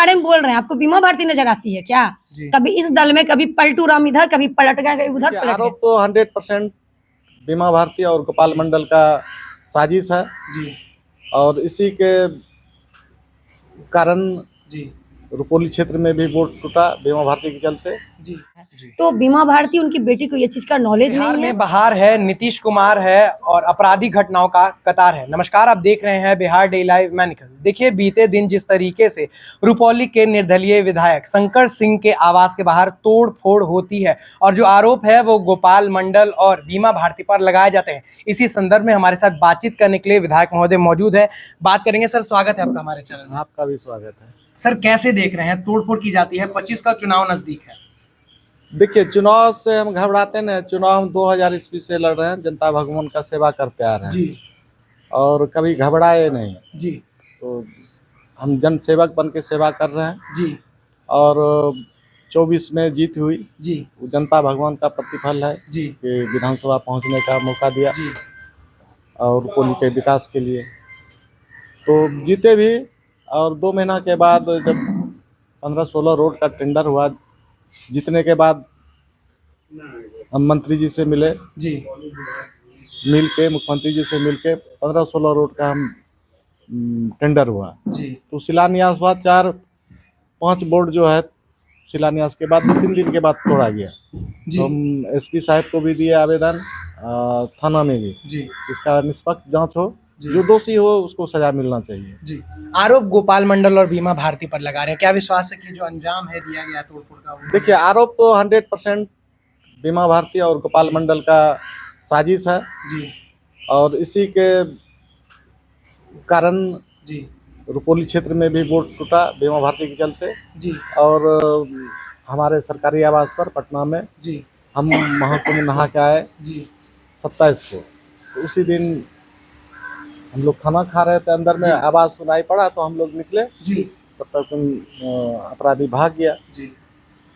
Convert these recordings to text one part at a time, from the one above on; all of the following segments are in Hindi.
बारे में बोल रहे हैं, आपको बीमा भारती नजर आती है क्या? कभी इस दल में कभी पलटू राम इधर, कभी पलट गए, कभी उधर पलट आरोप गए। तो 100% बीमा भारती और गोपाल मंडल का साजिश है जी और इसी के कारण जी रुपौली क्षेत्र में भी वोट टूटा बीमा भारती के चलते। जी जी। तो बीमा भारती उनकी बेटी को ये चीज का नॉलेज बिहार नहीं है। में बहार है, नीतीश कुमार है और आपराधिक घटनाओं का कतार है। नमस्कार, आप देख रहे हैं बिहार डे लाइव, मैं निखिल। देखिए, बीते दिन जिस तरीके से रुपौली के निर्दलीय विधायक शंकर सिंह के आवास के बाहर तोड़ फोड़ होती है और जो आरोप है वो गोपाल मंडल और बीमा भारती पर लगाए जाते हैं, इसी संदर्भ में हमारे साथ बातचीत करने के लिए विधायक महोदय मौजूद है। बात करेंगे। सर, स्वागत है आपका हमारे चैनल में। आपका भी स्वागत है। सर, कैसे देख रहे हैं, तोड़फोड़ की जाती है, 25 का चुनाव नजदीक है। देखिए, चुनाव से हम घबराते नहीं। चुनाव हम 2000 ईस्वी से लड़ रहे हैं, जनता भगवान का सेवा करते आ रहे हैं जी और कभी घबराए नहीं। जी तो हम जन सेवक बन के सेवा कर रहे हैं जी और 24 में जीत हुई, जी वो जनता भगवान का प्रतिफल है जी कि विधानसभा पहुंचने का मौका दिया जी और रुपौली के विकास के लिए। तो जीते भी और 2 महीना के बाद जब 15-16 रोड का टेंडर हुआ, जीतने के बाद हम मंत्री जी से मिले, जी मिल के मुख्यमंत्री जी से मिल के 15-16 रोड का हम टेंडर हुआ। जी तो शिलान्यास हुआ, 4-5 बोर्ड जो है शिलान्यास के बाद 2-3 दिन के बाद तोड़ा गया। जी तो हम एसपी साहब को भी दिए आवेदन, थाना में भी, जी इसका निष्पक्ष जांच हो, जी। जो दोषी हो उसको सजा मिलना चाहिए। जी। आरोप गोपाल मंडल और बीमा भारती पर लगा रहे हैं, क्या विश्वास है कि जो अंजाम है दिया गया तोड़फोड़ का वो? देखिए, आरोप तो 100% बीमा भारती और गोपाल मंडल का साजिश है जी और इसी के कारण जी रुपौली क्षेत्र में भी वोट टूटा बीमा भारती के चलते। जी और हमारे सरकारी आवास पर पटना में जी हम महाकुंभ नहा के आए जी 27 को। तो उसी दिन हम लोग खाना खा रहे थे, अंदर में जी। आवाज़ सुनाई पड़ा तो हम लोग निकले, जी तब तक अपराधी भाग गया। जी।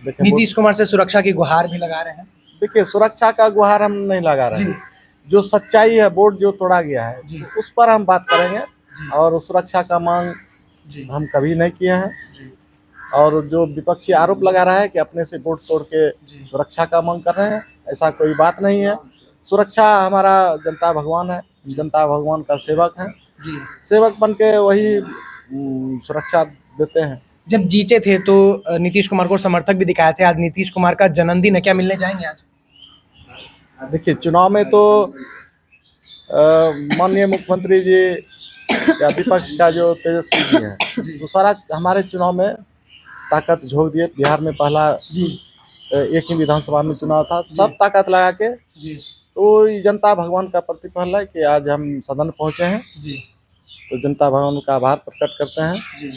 देखिए, नीतीश कुमार से सुरक्षा की गुहार भी लगा रहे हैं। देखिए, सुरक्षा का गुहार हम नहीं लगा रहे जी हैं। जो सच्चाई है, बोर्ड जो तोड़ा गया है जी उस पर हम बात करेंगे जी और सुरक्षा का मांग जी हम कभी नहीं किए हैं। जी और जो विपक्षी आरोप लगा रहा है कि अपने से वोट तोड़ के जी सुरक्षा का मांग कर रहे हैं, ऐसा कोई बात नहीं है। सुरक्षा हमारा जनता भगवान है, जनता भगवान का सेवक है, जी। सेवक बन के वही सुरक्षा देते हैं। जब जीते थे तो नीतीश कुमार को समर्थक भी दिखाए थे। आज नीतीश कुमार का जन्मदिन है, क्या मिलने जाएंगे आज? देखिए, चुनाव में तो माननीय मुख्यमंत्री जी या विपक्ष का जो तेजस्वी जी है, तो सारा हमारे चुनाव में ताकत झोंक दिए। बिहार में पहला जी एक ही विधानसभा में चुनाव था, सब ताकत लगा के। जी तो ये जनता भगवान का प्रतिफल है कि आज हम सदन पहुंचे हैं, जी तो जनता भगवान का आभार प्रकट करते हैं। जी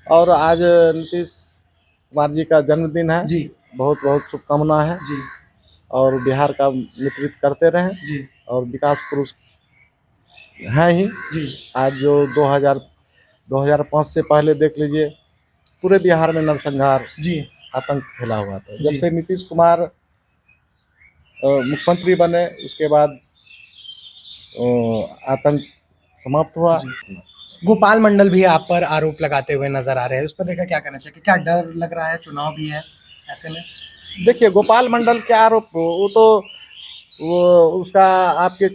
और आज नीतीश कुमार जी का जन्मदिन है, जी बहुत बहुत शुभकामना है जी और बिहार का नेतृत्व करते रहें जी और विकास पुरुष हैं ही। जी आज जो 2005 से पहले देख लीजिए, पूरे बिहार में नरसंहार जी आतंक फैला हुआ था। जी। जब से नीतीश कुमार मुख्यमंत्री बने उसके बाद आतंक समाप्त हुआ। गोपाल मंडल भी आप पर आरोप लगाते हुए नजर आ रहे हैं, उस पर देखा क्या कहना चाहिए? क्या डर लग रहा है, चुनाव भी है ऐसे में? देखिए, गोपाल मंडल के आरोप वो तो उसका आपके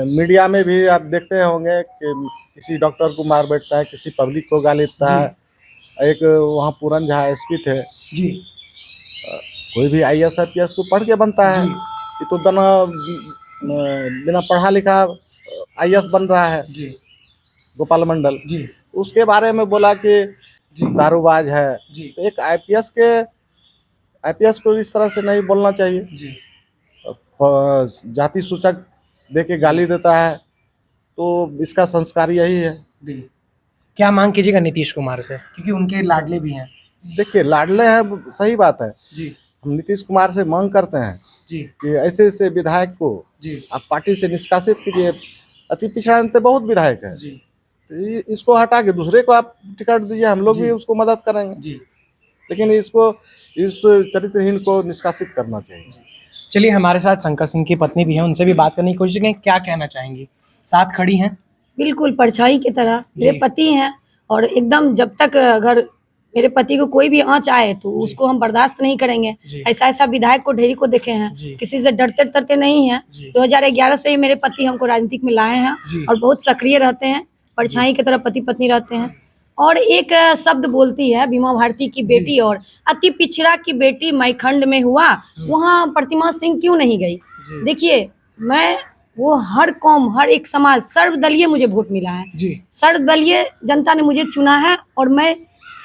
मीडिया में भी आप देखते होंगे कि किसी डॉक्टर को मार बैठता है, किसी पब्लिक को गाली देता है। एक वहाँ पूरन झा एसपी थे जी। कोई भी IAS IPS तो पढ़ के बनता है, ये तो बिना पढ़ा लिखा IAS बन रहा है जी गोपाल मंडल। जी उसके बारे में बोला कि दारूबाज है। जी तो एक IPS को इस तरह से नहीं बोलना चाहिए। जी जाति सूचक दे के गाली देता है, तो इसका संस्कार यही है। जी। क्या मांग कीजिएगा नीतीश कुमार से, क्योंकि उनके लाडले भी हैं? देखिए, लाडले हैं, सही बात है। जी हम नीतीश कुमार से मांग करते हैं जी कि ऐसे ऐसे विधायक को जी आप पार्टी से निष्कासित कीजिए। अति पिछड़ा अंत बहुत विधायक है, जी तो इसको हटा के दूसरे को आप टिकट दीजिए, हम लोग जी। भी उसको मदद करेंगे। जी। लेकिन इसको इस चरित्रहीन को निष्कासित करना चाहिए। चलिए, हमारे साथ शंकर सिंह की पत्नी भी है, उनसे भी बात करने की कोशिश करेंगे। क्या कहना चाहेंगी? साथ खड़ी हैं? बिल्कुल परछाई की तरह मेरे पति हैं और एकदम जब तक अगर मेरे पति को कोई भी आंच आए तो उसको हम बर्दाश्त नहीं करेंगे। जी। ऐसा ऐसा विधायक को ढेरी को देखे हैं, जी। किसी से डरते डरते नहीं है। जी। 2011 से ही मेरे पति हमको राजनीतिक में लाए हैं जी। और बहुत सक्रिय रहते हैं, परछाई की तरह पति पत्नी रहते हैं। और एक शब्द बोलती है बीमा भारती की बेटी और अति पिछड़ा की बेटी मैखंड में हुआ, वहाँ प्रतिमा सिंह क्यों नहीं गई? जी। देखिए, मैं वो हर कौम, हर एक समाज, सर्वदलीय मुझे वोट मिला है। जी। सर्वदलीय जनता ने मुझे चुना है और मैं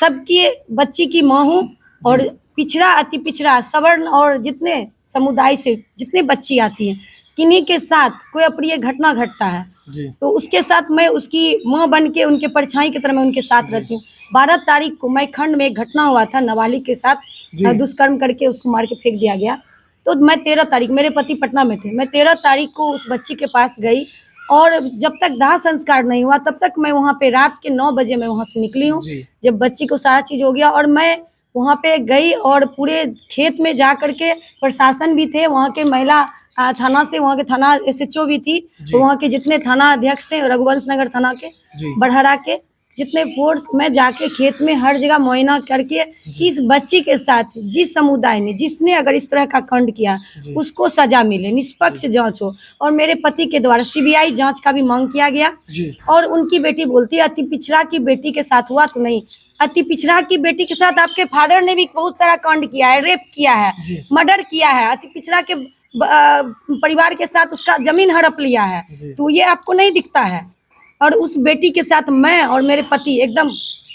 सबकी बच्ची की माँ हूँ। और पिछड़ा, अति पिछड़ा, सवर्ण और जितने समुदाय से जितने बच्ची आती हैं, किन्हीं के साथ कोई अप्रिय घटना घटता है जी। तो उसके साथ मैं उसकी माँ बन के उनके परछाई की तरह मैं उनके साथ रहती हूँ। 12 तारीख को मैखंड में एक घटना हुआ था, नाबालिग के साथ जी। दुष्कर्म करके उसको मार के फेंक दिया गया। तो मैं 13 तारीख, मेरे पति पटना में थे, मैं 13 तारीख को उस बच्ची के पास गई और जब तक दाह संस्कार नहीं हुआ तब तक मैं वहाँ पे रात के 9 बजे मैं वहाँ से निकली हूँ। जी। जब बच्ची को सारा चीज़ हो गया और मैं वहाँ पे गई और पूरे खेत में जा करके, प्रशासन भी थे, वहाँ के महिला थाना से, वहाँ के थाना SHO भी थी, जी। वहाँ के जितने थाना अध्यक्ष थे रघुवंश नगर थाना के, जी। बढ़हरा के जितने फोर्स, मैं जाके खेत में हर जगह मुआयना करके कि इस बच्ची के साथ जिस समुदाय ने, जिसने अगर इस तरह का कांड किया उसको सजा मिले, निष्पक्ष जांच हो। और मेरे पति के द्वारा CBI जांच का भी मांग किया गया। जी। और उनकी बेटी बोलती है अति पिछड़ा की बेटी के साथ हुआ तो नहीं, अति पिछड़ा की बेटी के साथ आपके फादर ने भी बहुत सारा कांड किया है, रेप किया है, जी। मर्डर किया है, अति पिछड़ा के परिवार के साथ उसका जमीन हड़प लिया है, तो ये आपको नहीं दिखता है। और उस बेटी के साथ मैं और मेरे पति एकदम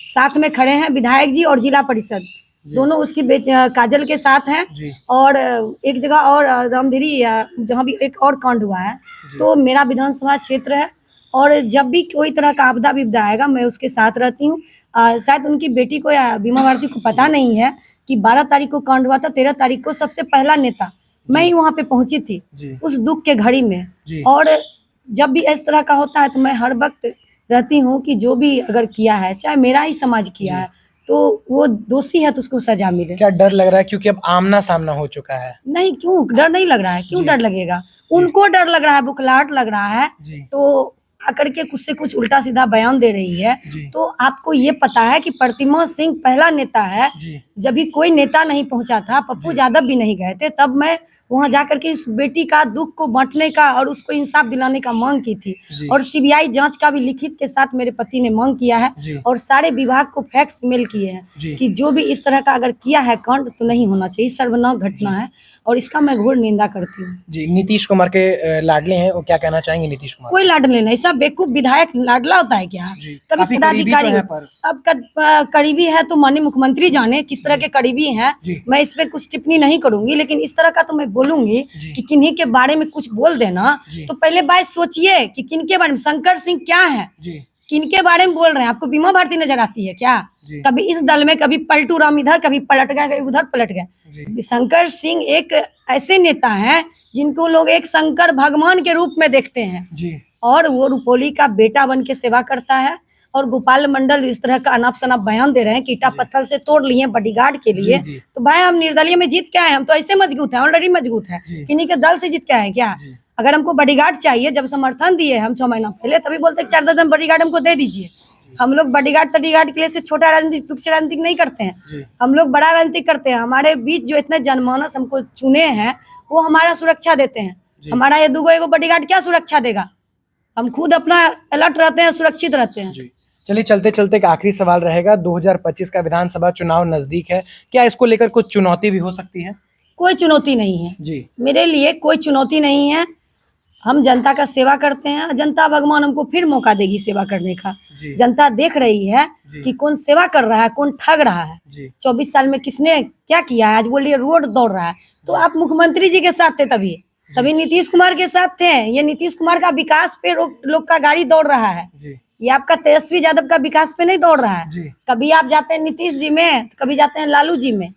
साथ में खड़े हैं, विधायक जी और जिला परिषद दोनों उसकी काजल के साथ हैं। जी। और एक जगह और रामधीरी जहाँ भी एक और कांड हुआ है, तो मेरा विधानसभा क्षेत्र है और जब भी कोई तरह का आपदा विपदा आएगा मैं उसके साथ रहती हूँ। शायद उनकी बेटी को या बीमा भारती को पता नहीं है कि 12 तारीख को कांड हुआ था, 13 तारीख को सबसे पहला नेता मैं ही वहाँ पे पहुंची थी उस दुख के घड़ी में। और जब भी इस तरह का होता है तो मैं हर वक्त रहती हूँ कि जो भी अगर किया है, चाहे मेरा ही समाज किया है, तो वो दोषी है तो उसको सजा मिले। क्या डर लग रहा है क्योंकि अब आमना सामना हो चुका है? नहीं, क्यों डर नहीं लग रहा है, क्यों डर लगेगा? उनको डर लग रहा है, बुखलाहट लग रहा है, तो आकर के कुछ से कुछ उल्टा सीधा बयान दे रही है। तो आपको ये पता है कि प्रतिमा सिंह पहला नेता है, जब भी कोई नेता नहीं पहुंचा था, पप्पू यादव भी नहीं गए थे, तब मैं वहां जाकर के इस बेटी का दुख को बांटने का और उसको इंसाफ दिलाने का मांग की थी। और CBI जांच का भी लिखित के साथ मेरे पति ने मांग किया है और सारे विभाग को फैक्स मेल किए हैं कि जो भी इस तरह का अगर किया है कांड तो नहीं होना चाहिए, सर्वनाक घटना है और इसका मैं घोर निंदा करती हूँ। जी। नीतीश कुमार के लाडले हैं, वो क्या कहना चाहेंगे नीतीश कुमार? कोई लाडले नहीं, ऐसा बेवकूफ विधायक लाडला होता है क्या? कभी पदाधिकारी अब करीबी है तो माननीय मुख्यमंत्री जाने किस तरह के करीबी हैं, मैं इस पे कुछ टिप्पणी नहीं करूंगी, लेकिन इस तरह का तो मैं बोलूंगी कि किन्हीं के बारे में कुछ बोल देना तो पहले बात सोचिए कि किनके बारे में। शंकर सिंह क्या है, किनके बारे में बोल रहे हैं? आपको बीमा भारती नजर आती है क्या? कभी इस दल में, कभी पलटू राम इधर, कभी पलट गए, कभी उधर पलट गए। शंकर सिंह एक ऐसे नेता हैं जिनको लोग एक शंकर भगवान के रूप में देखते हैं और वो रुपौली का बेटा बन के सेवा करता है। और गोपाल मंडल इस तरह का अनाप शनाप बयान दे रहे हैं कि ईटा पत्थर से तोड़ लिए बॉडीगार्ड के लिए। तो भाई हम निर्दलीय में जीत के आए, हम तो ऐसे मजबूत हैं, ऑलरेडी मजबूत है, किन्हीं के दल से जीत के आए क्या? अगर हमको बॉडीगार्ड चाहिए, जब समर्थन दिए हम 6 महीना पहले, तभी बोलते 4 दर्जन बॉडीगार्ड हमको दे दीजिए। हम लोग बॉडीगार्ड तडीगार्ड के लिए से छोटा राजनीतिक, तुच्छ राजनीतिक नहीं करते हैं, हम लोग बड़ा राजनीतिक करते हैं। हमारे बीच जो इतने जनमानस हमको चुने हैं वो हमारा सुरक्षा देते हैं। हमारा ये दुगो एगो बॉडीगार्ड क्या सुरक्षा देगा? हम खुद अपना अलर्ट रहते हैं, सुरक्षित रहते हैं। चलिए चलते चलते एक आखिरी सवाल रहेगा, 2025 का विधानसभा चुनाव नजदीक है, क्या इसको लेकर कुछ चुनौती भी हो सकती है? कोई चुनौती नहीं है मेरे लिए, कोई चुनौती नहीं है। हम जनता का सेवा करते हैं, जनता भगवान हमको फिर मौका देगी सेवा करने का। जनता देख रही है कि कौन सेवा कर रहा है, कौन ठग रहा है। 24 साल में किसने क्या किया है? आज बोलिए रोड दौड़ रहा है, तो आप मुख्यमंत्री जी के साथ थे, तभी नीतीश कुमार के साथ थे। ये नीतीश कुमार का विकास पे लोग का गाड़ी दौड़ रहा है, ये आपका तेजस्वी यादव का विकास पे नहीं दौड़ रहा है। कभी आप जाते हैं नीतीश जी में, कभी जाते हैं लालू जी में।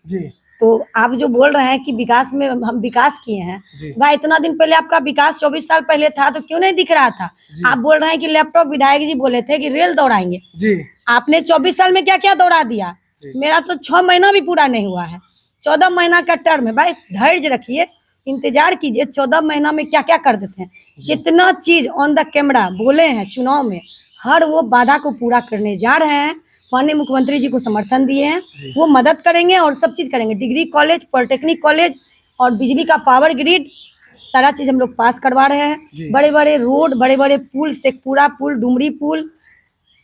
तो आप जो बोल रहे हैं कि विकास में हम विकास किए हैं, भाई इतना दिन पहले आपका विकास 24 साल पहले था तो क्यों नहीं दिख रहा था? आप बोल रहे हैं कि लैपटॉप, विधायक जी बोले थे कि रेल दौड़ाएंगे, आपने 24 साल में क्या क्या दौड़ा दिया? मेरा तो 6 महीना भी पूरा नहीं हुआ है, 14 महीना का टर्म है। भाई धैर्य रखिए, इंतजार कीजिए, 14 महीना में क्या क्या कर देते हैं। जितना चीज ऑन द कैमरा बोले हैं चुनाव में, हर वो वादा को पूरा करने जा रहे हैं। माननीय मुख्यमंत्री जी को समर्थन दिए हैं। वो मदद करेंगे और सब चीज करेंगे, डिग्री कॉलेज, पॉलिटेक्निक कॉलेज और बिजली का पावर ग्रिड, सारा चीज हम लोग पास करवा रहे हैं। बड़े बड़े रोड, बड़े बड़े पुल, शेखपुरा पुल, डुमरी पुल,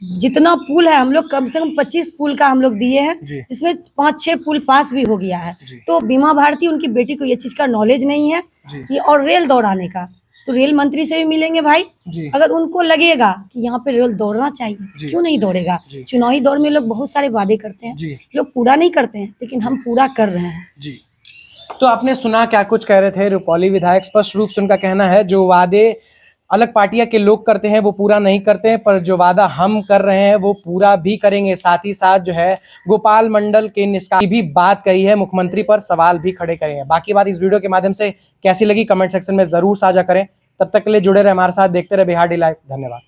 जितना पुल है हम लोग कम से कम 25 पुल का हम लोग दिए हैं, जिसमें 5-6 पुल पास भी हो गया है। तो बीमा भारती, उनकी बेटी को ये चीज का नॉलेज नहीं है कि, और रेल दौड़ाने का, तो रेल मंत्री से भी मिलेंगे भाई। अगर उनको लगेगा कि यहाँ पे रेल दौड़ना चाहिए, क्यों नहीं दौड़ेगा? चुनावी दौर में लोग बहुत सारे वादे करते हैं, लोग पूरा नहीं करते हैं, लेकिन हम पूरा कर रहे हैं। तो आपने सुना क्या कुछ कह रहे थे रुपौली विधायक। स्पष्ट रूप से उनका कहना है जो वादे अलग पार्टियां के लोग करते हैं वो पूरा नहीं करते हैं, पर जो वादा हम कर रहे हैं वो पूरा भी करेंगे। साथ ही साथ जो है गोपाल मंडल के निष्कासन की भी बात कही है, मुख्यमंत्री पर सवाल भी खड़े करे हैं। बाकी बात इस वीडियो के माध्यम से कैसी लगी कमेंट सेक्शन में जरूर साझा करें। तब तक के लिए जुड़े रहे हमारे साथ, देखते रहे बिहार डे लाइव। धन्यवाद।